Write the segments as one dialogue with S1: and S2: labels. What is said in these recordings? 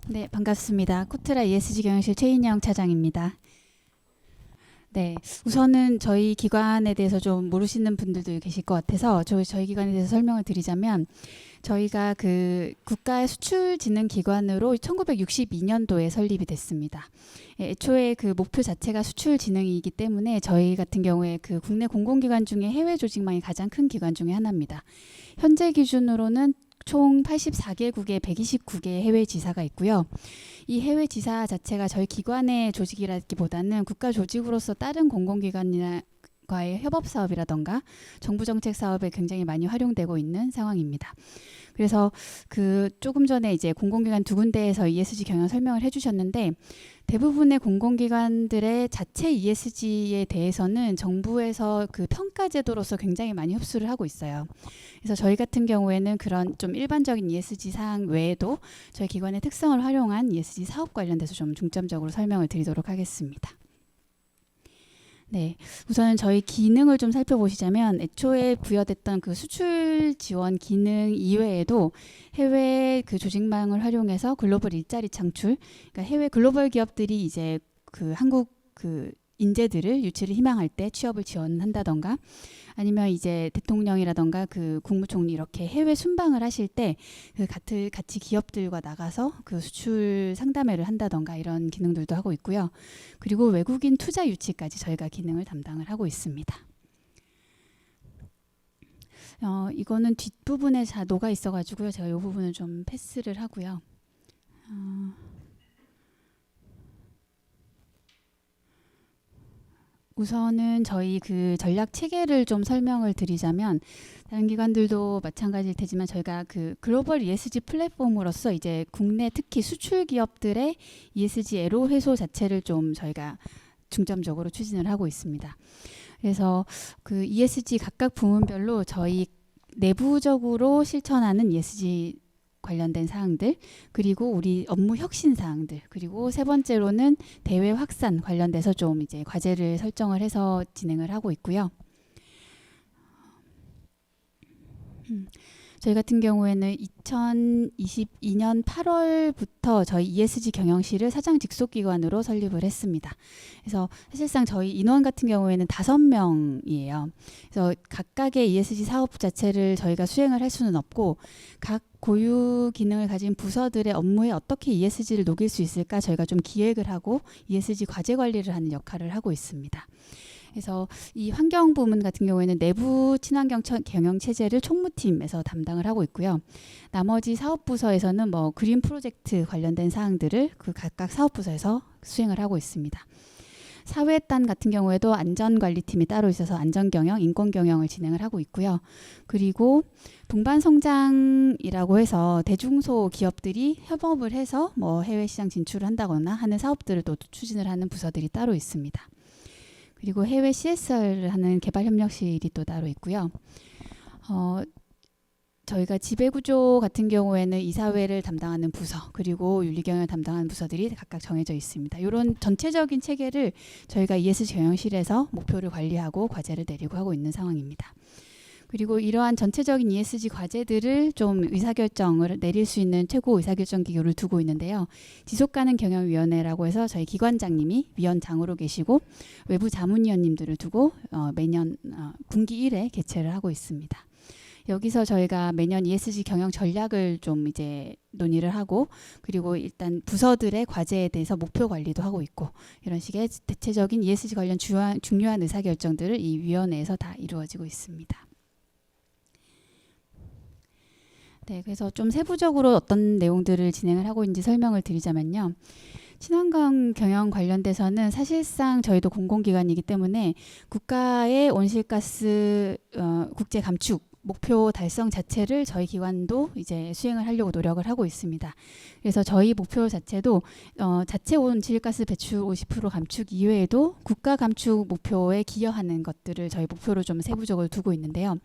S1: 네, 반갑습니다. 코트라 ESG 경영실 최인영 차장입니다. 네, 우선은 저희 기관에 대해서 좀 모르시는 분들도 계실 것 같아서 저희 기관에 대해서 설명을 드리자면 저희가 그 국가의 수출진흥기관으로 1962년도에 설립이 됐습니다. 애초에 그 목표 자체가 수출진흥이기 때문에 저희 같은 경우에 그 국내 공공기관 중에 해외 조직망이 가장 큰 기관 중에 하나입니다. 현재 기준으로는 총 84개국에 129개 해외 지사가 있고요. 이 해외 지사 자체가 저희 기관의 조직이라기보다는 국가 조직으로서 다른 공공기관이나 과의 협업 사업이라던가 정부 정책 사업에 굉장히 많이 활용되고 있는 상황입니다. 그래서 그 조금 전에 이제 공공기관 두 군데에서 ESG 경영 설명을 해주셨는데 대부분의 공공기관들의 자체 ESG에 대해서는 정부에서 그 평가 제도로서 굉장히 많이 흡수를 하고 있어요. 그래서 저희 같은 경우에는 그런 좀 일반적인 ESG 사항 외에도 저희 기관의 특성을 활용한 ESG 사업 관련돼서 좀 중점적으로 설명을 드리도록 하겠습니다. 네, 우선은 저희 기능을 좀 살펴보시자면 애초에 부여됐던 그 수출 지원 기능 이외에도 해외 그 조직망을 활용해서 글로벌 일자리 창출, 그러니까 해외 글로벌 기업들이 이제 그 한국 그 인재들을 유치를 희망할 때 취업을 지원한다던가 아니면 이제 대통령이라던가 그 국무총리 이렇게 해외 순방을 하실 때 그 같이 기업들과 나가서 그 수출 상담회를 한다던가 이런 기능들도 하고 있고요. 그리고 외국인 투자 유치까지 저희가 기능을 담당을 하고 있습니다. 이거는 뒷부분에 다 녹아 있어가지고요. 제가 이 부분을 좀 패스를 하고요. 우선은 저희 그 전략 체계를 좀 설명을 드리자면 다른 기관들도 마찬가지일 테지만 저희가 그 글로벌 ESG 플랫폼으로서 이제 국내 특히 수출 기업들의 ESG 애로 해소 자체를 좀 저희가 중점적으로 추진을 하고 있습니다. 그래서 그 ESG 각각 부문별로 저희 내부적으로 실천하는 ESG 관련된 사항들, 그리고 우리 업무 혁신 사항들, 그리고 세 번째로는 대외 확산 관련돼서 좀 이제 과제를 설정을 해서 진행을 하고 있고요. 저희 같은 경우에는 2022년 8월부터 저희 ESG 경영실을 사장 직속 기관으로 설립을 했습니다. 그래서 사실상 저희 인원 같은 경우에는 5명이에요. 그래서 각각의 ESG 사업 자체를 저희가 수행을 할 수는 없고 각 고유 기능을 가진 부서들의 업무에 어떻게 ESG를 녹일 수 있을까 저희가 좀 기획을 하고 ESG 과제 관리를 하는 역할을 하고 있습니다. 그래서 이 환경 부문 같은 경우에는 내부 친환경 경영 체제를 총무팀에서 담당을 하고 있고요. 나머지 사업 부서에서는 뭐 그린 프로젝트 관련된 사항들을 그 각각 사업 부서에서 수행을 하고 있습니다. 사회단 같은 경우에도 안전관리팀이 따로 있어서 안전경영, 인권경영을 진행을 하고 있고요. 그리고 동반성장이라고 해서 대중소 기업들이 협업을 해서 뭐 해외 시장 진출을 한다거나 하는 사업들을 또 추진을 하는 부서들이 따로 있습니다. 그리고 해외 CSR을 하는 개발협력실이 또 따로 있고요. 저희가 지배구조 같은 경우에는 이사회를 담당하는 부서 그리고 윤리경영을 담당하는 부서들이 각각 정해져 있습니다. 이런 전체적인 체계를 저희가 ESG 경영실에서 목표를 관리하고 과제를 내리고 하고 있는 상황입니다. 그리고 이러한 전체적인 ESG 과제들을 좀 의사결정을 내릴 수 있는 최고 의사결정 기구를 두고 있는데요. 지속가능 경영위원회라고 해서 저희 기관장님이 위원장으로 계시고 외부 자문위원님들을 두고 매년 분기 1회 개최를 하고 있습니다. 여기서 저희가 매년 ESG 경영 전략을 좀 이제 논의를 하고 그리고 일단 부서들의 과제에 대해서 목표 관리도 하고 있고 이런 식의 대체적인 ESG 관련 중요한 의사결정들을 이 위원회에서 다 이루어지고 있습니다. 네, 그래서 좀 세부적으로 어떤 내용들을 진행을 하고 있는지 설명을 드리자면요. 친환경 경영 관련돼서는 사실상 저희도 공공기관이기 때문에 국가의 온실가스 국제 감축 목표 달성 자체를 저희 기관도 이제 수행을 하려고 노력을 하고 있습니다. 그래서 저희 목표 자체도 자체 온실가스 배출 50% 감축 이외에도 국가 감축 목표에 기여하는 것들을 저희 목표로 좀 세부적으로 두고 있는데요.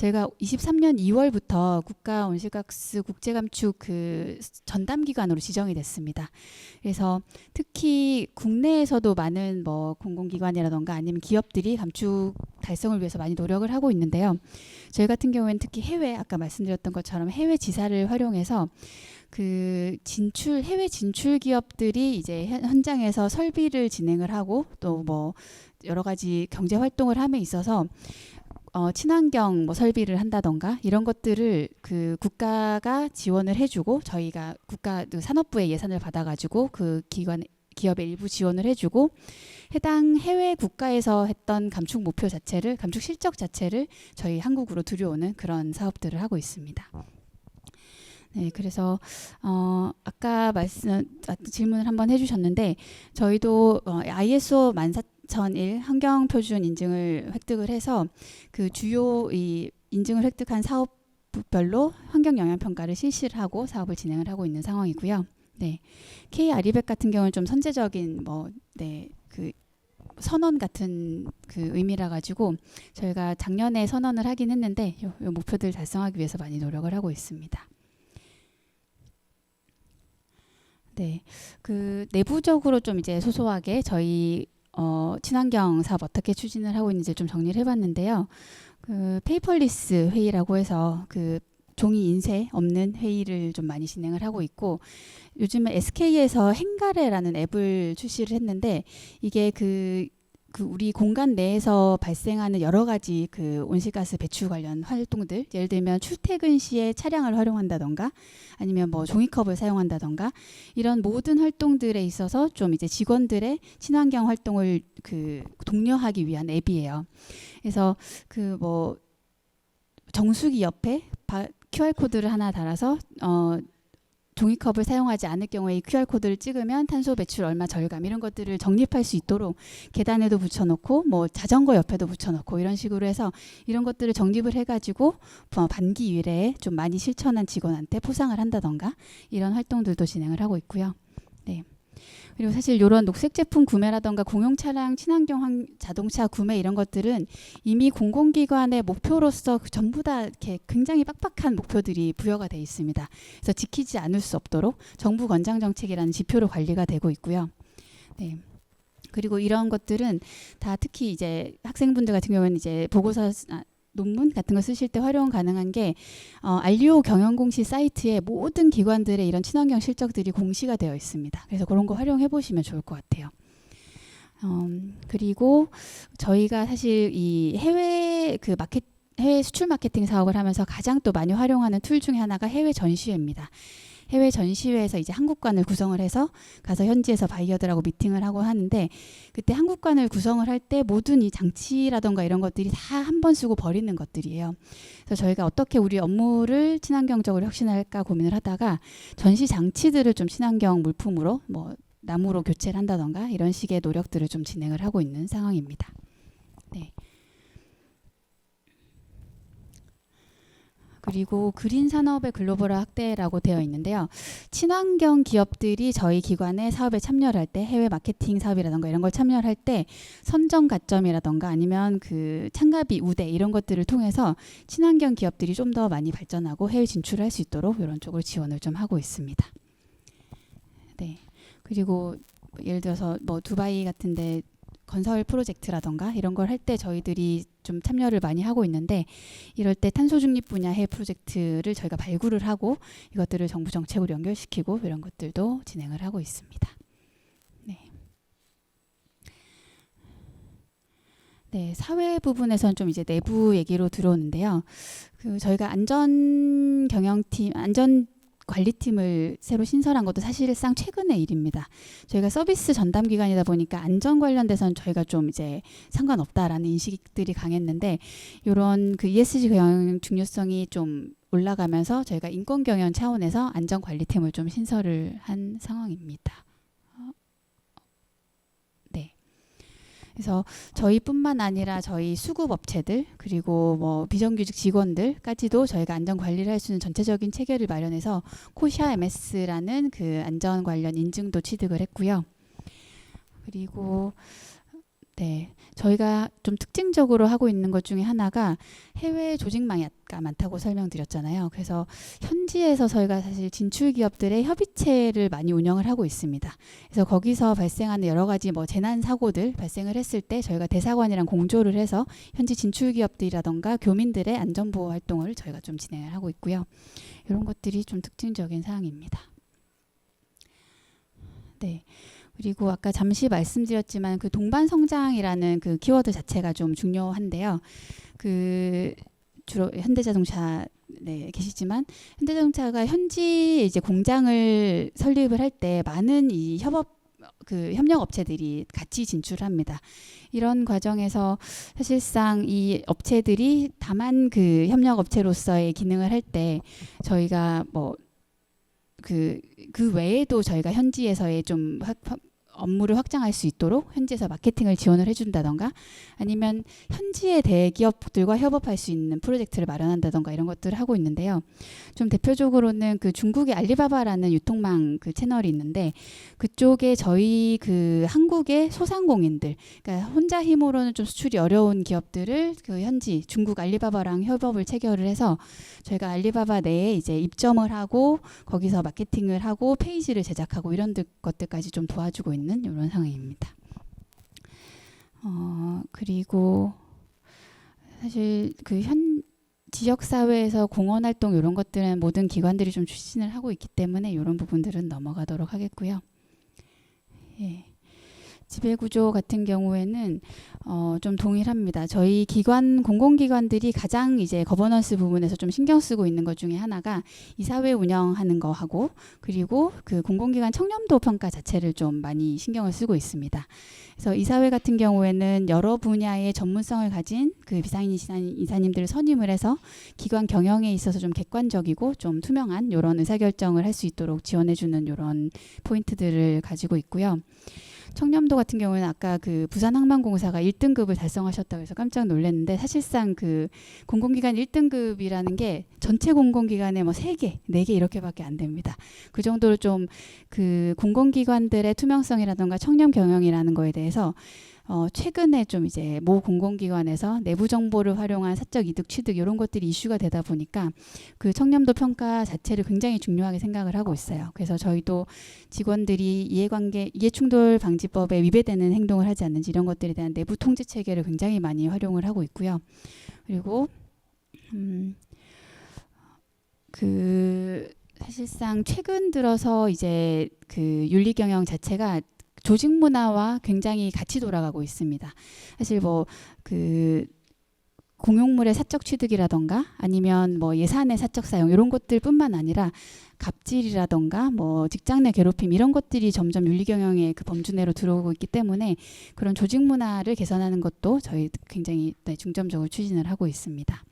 S1: 저희가 23년 2월부터 국가 온실가스 국제감축 그 전담기관으로 지정이 됐습니다. 그래서 특히 국내에서도 많은 뭐 공공기관이라던가 아니면 기업들이 감축 달성을 위해서 많이 노력을 하고 있는데요. 저희 같은 경우에는 특히 해외, 아까 말씀드렸던 것처럼 해외 지사를 활용해서 그 해외 진출 기업들이 이제 현장에서 설비를 진행을 하고 또 뭐 여러 가지 경제 활동을 함에 있어서 친환경 뭐 설비를 한다던가 이런 것들을 그 국가가 지원을 해주고 저희가 국가 그 산업부의 예산을 받아가지고 그 기업의 일부 지원을 해주고 해당 해외 국가에서 했던 감축 목표 자체를 감축 실적 자체를 저희 한국으로 들여오는 그런 사업들을 하고 있습니다. 네, 그래서 아까 질문을 한번 해주셨는데 저희도 ISO 14001 환경표준 인증을 획득을 해서 그 주요 이 인증을 획득한 사업별로 환경 영향 평가를 실시를 하고 사업을 진행을 하고 있는 상황이고요. 네, K 아리백 같은 경우는 좀 선제적인 그 선언 같은 그 의미라 가지고 저희가 작년에 선언을 하긴 했는데 요 목표들 달성하기 위해서 많이 노력을 하고 있습니다. 네, 그 내부적으로 좀 이제 소소하게 저희 친환경 사업 어떻게 추진을 하고 있는지 좀 정리를 해봤는데요. 그 페이퍼리스 회의라고 해서 그 종이 인쇄 없는 회의를 좀 많이 진행을 하고 있고 요즘에 SK에서 행가래라는 앱을 출시를 했는데 이게 그 우리 공간 내에서 발생하는 여러 가지 그 온실가스 배출 관련 활동들 예를 들면 출퇴근 시에 차량을 활용한다던가 아니면 뭐 종이컵을 사용한다던가 이런 모든 활동들에 있어서 좀 이제 직원들의 친환경 활동을 그 독려하기 위한 앱이에요. 그래서 그 뭐 정수기 옆에 QR코드를 하나 달아서 종이컵을 사용하지 않을 경우에 이 QR코드를 찍으면 탄소 배출 얼마 절감 이런 것들을 적립할 수 있도록 계단에도 붙여놓고 뭐 자전거 옆에도 붙여놓고 이런 식으로 해서 이런 것들을 적립을 해가지고 반기 일회에 좀 많이 실천한 직원한테 포상을 한다던가 이런 활동들도 진행을 하고 있고요. 네. 그리고 사실 이런 녹색 제품 구매라던가 공용 차량 친환경 자동차 구매 이런 것들은 이미 공공기관의 목표로서 전부 다 이렇게 굉장히 빡빡한 목표들이 부여가 돼 있습니다. 그래서 지키지 않을 수 없도록 정부 건강 정책이라는 지표로 관리가 되고 있고요. 네. 그리고 이런 것들은 다 특히 이제 학생분들 같은 경우는 이제 보고서 논문 같은 거 쓰실 때 활용 가능한 게 알리오 경영공시 사이트에 모든 기관들의 이런 친환경 실적들이 공시가 되어 있습니다. 그래서 그런 거 활용해 보시면 좋을 것 같아요. 그리고 저희가 사실 이 해외 수출 마케팅 사업을 하면서 가장 또 많이 활용하는 툴 중에 하나가 해외 전시회입니다. 해외 전시회에서 이제 한국관을 구성을 해서 가서 현지에서 바이어들하고 미팅을 하고 하는데 그때 한국관을 구성을 할 때 모든 이 장치라던가 이런 것들이 다 한 번 쓰고 버리는 것들이에요. 그래서 저희가 어떻게 우리 업무를 친환경적으로 혁신할까 고민을 하다가 전시 장치들을 좀 친환경 물품으로 뭐 나무로 교체를 한다던가 이런 식의 노력들을 좀 진행을 하고 있는 상황입니다. 네. 그리고 그린 산업의 글로벌화 확대라고 되어 있는데요. 친환경 기업들이 저희 기관의 사업에 참여를 할 때 해외 마케팅 사업이라던가 이런 걸 참여를 할 때 선정 가점이라던가 아니면 그 참가비 우대 이런 것들을 통해서 친환경 기업들이 좀 더 많이 발전하고 해외 진출을 할 수 있도록 이런 쪽으로 지원을 좀 하고 있습니다. 네. 그리고 예를 들어서 뭐 두바이 같은데 건설 프로젝트라던가 이런 걸 할 때 저희들이 좀 참여를 많이 하고 있는데 이럴 때 탄소 중립 분야 해외 프로젝트를 저희가 발굴을 하고 이것들을 정부 정책으로 연결시키고 이런 것들도 진행을 하고 있습니다. 네. 네, 사회 부분에서는 좀 이제 내부 얘기로 들어오는데요. 그 저희가 안전 관리팀을 새로 신설한 것도 사실상 최근의 일입니다. 저희가 서비스 전담 기관이다 보니까 안전 관련돼서는 저희가 좀 이제 상관없다라는 인식들이 강했는데 이런 그 ESG 경영 중요성이 좀 올라가면서 저희가 인권 경영 차원에서 안전 관리팀을 좀 신설을 한 상황입니다. 네. 그래서 저희뿐만 아니라 저희 수급 업체들 그리고 뭐 비정규직 직원들까지도 저희가 안전 관리를 할 수 있는 전체적인 체계를 마련해서 코샤 MS라는 그 안전 관련 인증도 취득을 했고요. 그리고 네, 저희가 좀 특징적으로 하고 있는 것 중에 하나가 해외 조직망이 많다고 설명드렸잖아요. 그래서 현지에서 저희가 사실 진출 기업들의 협의체를 많이 운영을 하고 있습니다. 그래서 거기서 발생하는 여러 가지 뭐 재난 사고들 발생을 했을 때 저희가 대사관이랑 공조를 해서 현지 진출 기업들이라던가 교민들의 안전보호 활동을 저희가 좀 진행을 하고 있고요. 이런 것들이 좀 특징적인 사항입니다. 네. 그리고 아까 잠시 말씀드렸지만 그 동반 성장이라는 그 키워드 자체가 좀 중요한데요. 그 주로 현대자동차 네, 계시지만 현대자동차가 현지 이제 공장을 설립을 할 때 많은 이 협력 업체들이 같이 진출합니다. 이런 과정에서 사실상 이 업체들이 다만 그 협력 업체로서의 기능을 할 때 저희가 뭐 그 외에도 저희가 현지에서의 좀 업무를 확장할 수 있도록 현지에서 마케팅을 지원을 해준다던가 아니면 현지의 대기업들과 협업할 수 있는 프로젝트를 마련한다던가 이런 것들을 하고 있는데요. 좀 대표적으로는 그 중국의 알리바바라는 유통망 그 채널이 있는데 그쪽에 저희 그 한국의 소상공인들 그러니까 혼자 힘으로는 좀 수출이 어려운 기업들을 그 현지 중국 알리바바랑 협업을 체결을 해서 저희가 알리바바 내에 이제 입점을 하고 거기서 마케팅을 하고 페이지를 제작하고 이런 것들까지 좀 도와주고 있는 이런 상황입니다. 그리고 사실 그 지역 사회에서 공헌 활동 이런 것들은 모든 기관들이 좀 추진을 하고 있기 때문에 이런 부분들은 넘어가도록 하겠고요. 예. 지배구조 같은 경우에는 좀 동일합니다. 저희 공공기관들이 가장 이제 거버넌스 부분에서 좀 신경 쓰고 있는 것 중에 하나가 이사회 운영하는 거 하고 그리고 그 공공기관 청렴도 평가 자체를 좀 많이 신경을 쓰고 있습니다. 그래서 이사회 같은 경우에는 여러 분야의 전문성을 가진 그 비상임 이사님들을 선임을 해서 기관 경영에 있어서 좀 객관적이고 좀 투명한 이런 의사결정을 할 수 있도록 지원해주는 이런 포인트들을 가지고 있고요. 청렴도 같은 경우에는 아까 그 부산항만공사가 1등급을 달성하셨다고 해서 깜짝 놀랐는데 사실상 그 공공기관 1등급이라는 게 전체 공공기관에 뭐 3개, 4개 이렇게밖에 안 됩니다. 그 정도로 좀 그 공공기관들의 투명성이라든가 청렴 경영이라는 거에 대해서 최근에 좀 이제 모 공공기관에서 내부 정보를 활용한 사적 이득 취득 이런 것들이 이슈가 되다 보니까 그 청렴도 평가 자체를 굉장히 중요하게 생각을 하고 있어요. 그래서 저희도 직원들이 이해충돌 방지법에 위배되는 행동을 하지 않는지 이런 것들에 대한 내부 통제 체계를 굉장히 많이 활용을 하고 있고요. 그리고 사실상 최근 들어서 이제 그 윤리 경영 자체가 조직 문화와 굉장히 같이 돌아가고 있습니다. 사실 뭐 그 공용물의 사적 취득이라던가 아니면 뭐 예산의 사적 사용 이런 것들뿐만 아니라 갑질이라던가 뭐 직장 내 괴롭힘 이런 것들이 점점 윤리 경영의 그 범주 내로 들어오고 있기 때문에 그런 조직 문화를 개선하는 것도 저희 굉장히 중점적으로 추진을 하고 있습니다.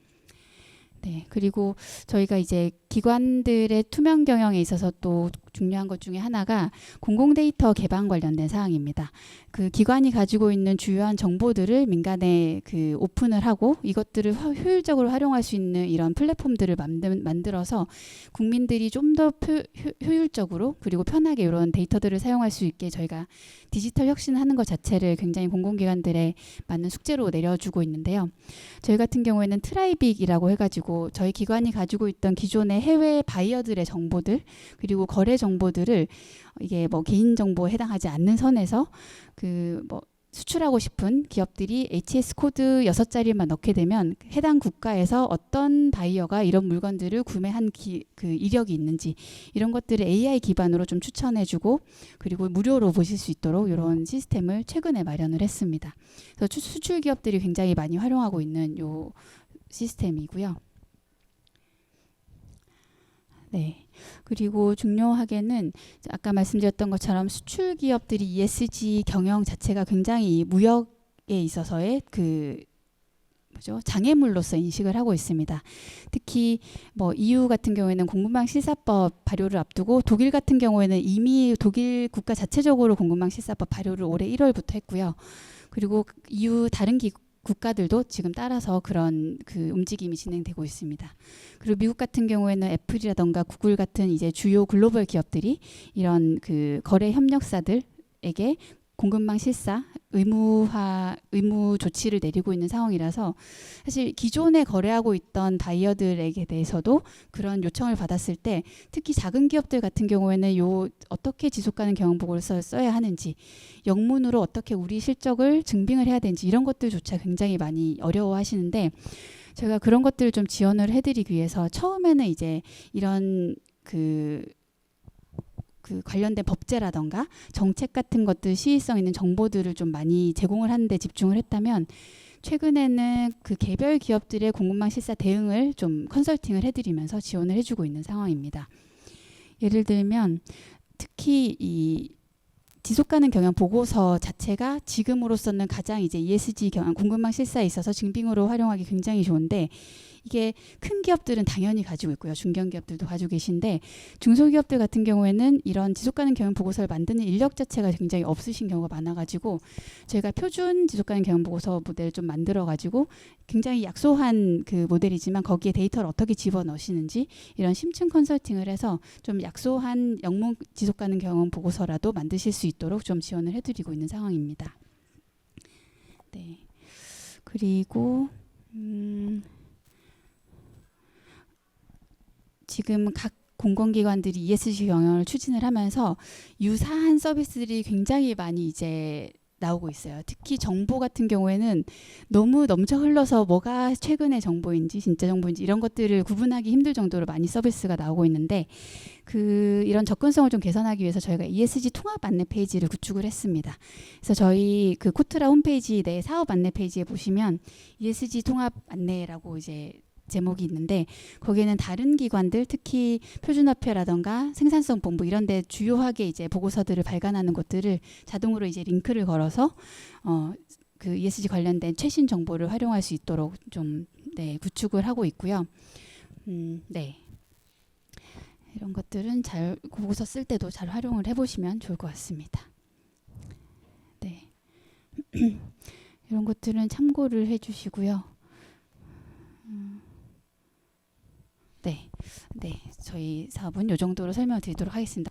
S1: 네, 그리고 저희가 이제 기관들의 투명 경영에 있어서 또 중요한 것 중에 하나가 공공 데이터 개방 관련된 사항입니다. 그 기관이 가지고 있는 주요한 정보들을 민간에 그 오픈을 하고 이것들을 효율적으로 활용할 수 있는 이런 플랫폼들을 만들어서 국민들이 좀 더 효율적으로 그리고 편하게 이런 데이터들을 사용할 수 있게 저희가 디지털 혁신하는 것 자체를 굉장히 공공기관들의 많은 숙제로 내려주고 있는데요. 저희 같은 경우에는 트라이빅이라고 해가지고 저희 기관이 가지고 있던 기존의 해외 바이어들의 정보들 그리고 거래 정보들을 이게 뭐 개인정보에 해당하지 않는 선에서 그 뭐 수출하고 싶은 기업들이 HS 코드 6자리만 넣게 되면 해당 국가에서 어떤 바이어가 이런 물건들을 구매한 그 이력이 있는지 이런 것들을 AI 기반으로 좀 추천해주고 그리고 무료로 보실 수 있도록 이런 시스템을 최근에 마련을 했습니다. 그래서 수출 기업들이 굉장히 많이 활용하고 있는 요 시스템이고요. 네. 그리고 중요하게는 아까 말씀드렸던 것처럼 수출 기업들이 ESG 경영 자체가 굉장히 무역에 있어서의 장애물로서 인식을 하고 있습니다. 특히 뭐 EU 같은 경우에는 공급망 실사법 발효를 앞두고 독일 같은 경우에는 이미 독일 국가 자체적으로 공급망 실사법 발효를 올해 1월부터 했고요. 그리고 EU 다른 국가들도 지금 따라서 그런 그 움직임이 진행되고 있습니다. 그리고 미국 같은 경우에는 애플이라던가 구글 같은 이제 주요 글로벌 기업들이 이런 그 거래 협력사들에게 공급망 실사 의무 조치를 내리고 있는 상황이라서 사실 기존에 거래하고 있던 바이어들에게 대해서도 그런 요청을 받았을 때 특히 작은 기업들 같은 경우에는 어떻게 지속가능 경영 보고서를 써야 하는지, 영문으로 어떻게 우리 실적을 증빙을 해야 되는지 이런 것들조차 굉장히 많이 어려워하시는데, 제가 그런 것들을 좀 지원을 해드리기 위해서 처음에는 이제 이런 그 관련된 법제라던가 정책 같은 것들, 시의성 있는 정보들을 좀 많이 제공을 하는 데 집중을 했다면, 최근에는 그 개별 기업들의 공급망 실사 대응을 좀 컨설팅을 해드리면서 지원을 해주고 있는 상황입니다. 예를 들면 특히 이 지속가능 경영 보고서 자체가 지금으로서는 가장 이제 ESG 경영 공급망 실사에 있어서 증빙으로 활용하기 굉장히 좋은데, 이게 큰 기업들은 당연히 가지고 있고요. 중견기업들도 가지고 계신데, 중소기업들 같은 경우에는 이런 지속가능 경영 보고서를 만드는 인력 자체가 굉장히 없으신 경우가 많아가지고, 저희가 표준 지속가능 경영 보고서 모델을 좀 만들어가지고 굉장히 약소한 그 모델이지만 거기에 데이터를 어떻게 집어넣으시는지 이런 심층 컨설팅을 해서 좀 약소한 영문 지속가능 경영 보고서라도 만드실 수 있도록 좀 지원을 해드리고 있는 상황입니다. 네. 그리고 지금 각 공공기관들이 ESG 경영을 추진을 하면서 유사한 서비스들이 굉장히 많이 이제 나오고 있어요. 특히 정보 같은 경우에는 너무 넘쳐 흘러서 뭐가 최근의 정보인지 진짜 정보인지 이런 것들을 구분하기 힘들 정도로 많이 서비스가 나오고 있는데, 이런 접근성을 좀 개선하기 위해서 저희가 ESG 통합 안내 페이지를 구축을 했습니다. 그래서 저희 그 코트라 홈페이지 내 사업 안내 페이지에 보시면 ESG 통합 안내라고 이제 제목이 있는데, 거기에는 다른 기관들, 특히 표준화폐라던가 생산성 본부 이런 데 주요하게 이제 보고서들을 발간하는 곳들을 자동으로 이제 링크를 걸어서 그 ESG 관련된 최신 정보를 활용할 수 있도록 좀 구축을 하고 있고요. 네. 이런 것들은 잘 보고서 쓸 때도 잘 활용을 해보시면 좋을 것 같습니다. 네. 이런 것들은 참고를 해주시고요. 네, 저희 사업은 이 정도로 설명을 드리도록 하겠습니다.